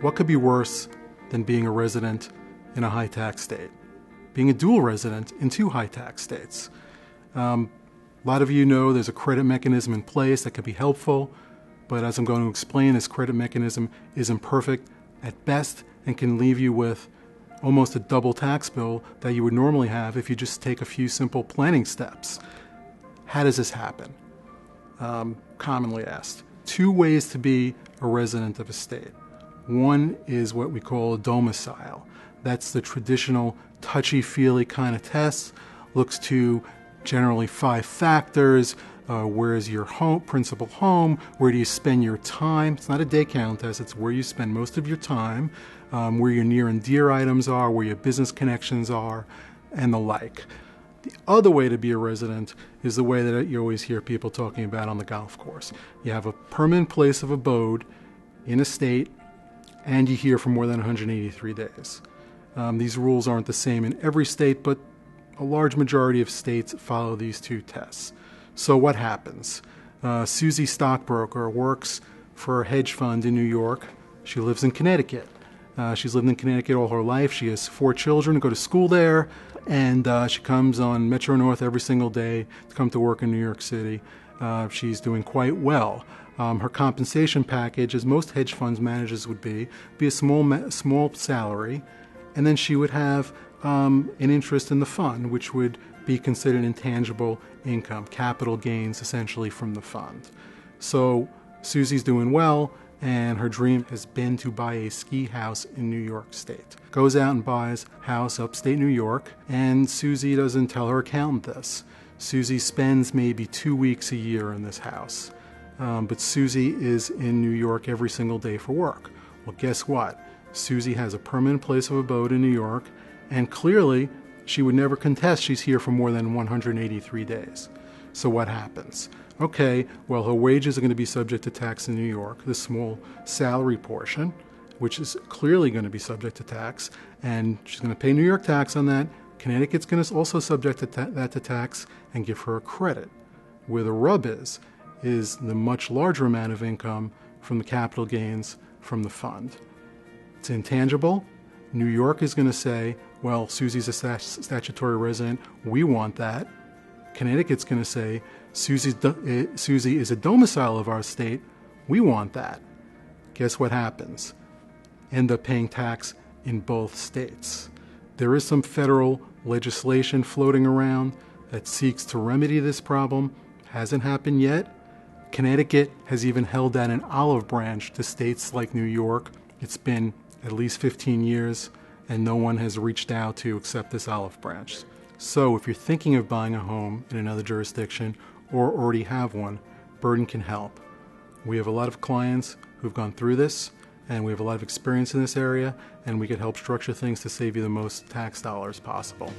What could be worse than being a resident in a high-tax state? Being a dual resident in two high-tax states. A lot of you know there's a credit mechanism in place that could be helpful, but as I'm going to explain, this credit mechanism is imperfect at best and can leave you with almost a double tax bill that you would normally have if you just take a few simple planning steps. How does this happen? Commonly asked. Two ways to be a resident of a state. One is what we call a domicile. That's the traditional touchy-feely kind of test. Looks to generally 5 factors. Where is your home, principal home? Where do you spend your time? It's not a day count test, it's where you spend most of your time, where your near and dear items are, where your business connections are, and the like. The other way to be a resident is the way that you always hear people talking about on the golf course. You have a permanent place of abode in a state, and you're here for more than 183 days. These rules aren't the same in every state, but a large majority of states follow these two tests. So what happens? Susie, stockbroker, works for a hedge fund in New York. She lives in Connecticut. She's lived in Connecticut all her life. She has 4 children who go to school there, and she comes on Metro North every single day to come to work in New York City. She's doing quite well. Her compensation package, as most hedge funds managers would be a small salary, and then she would have an interest in the fund, which would be considered intangible income, capital gains essentially from the fund. So Susie's doing well, and her dream has been to buy a ski house in New York State. Goes out and buys a house upstate New York, and Susie doesn't tell her accountant this. Susie spends maybe 2 weeks a year in this house. But Susie is in New York every single day for work. Well, guess what? Susie has a permanent place of abode in New York, and clearly she would never contest she's here for more than 183 days. So what happens? Okay, well, her wages are going to be subject to tax in New York, the small salary portion, which is clearly going to be subject to tax, and she's going to pay New York tax on that. Connecticut's going to also subject that to tax and give her a credit. Where the rub is the much larger amount of income from the capital gains from the fund. It's intangible. New York is going to say, well, Susie's a statutory resident, we want that. Connecticut's going to say, Susie is a domicile of our state, we want that. Guess what happens? End up paying tax in both states. There is some federal legislation floating around that seeks to remedy this problem. Hasn't happened yet. Connecticut has even held out an olive branch to states like New York. It's been at least 15 years, and no one has reached out to accept this olive branch. So if you're thinking of buying a home in another jurisdiction or already have one, Berdon can help. We have a lot of clients who've gone through this, and we have a lot of experience in this area, and we can help structure things to save you the most tax dollars possible.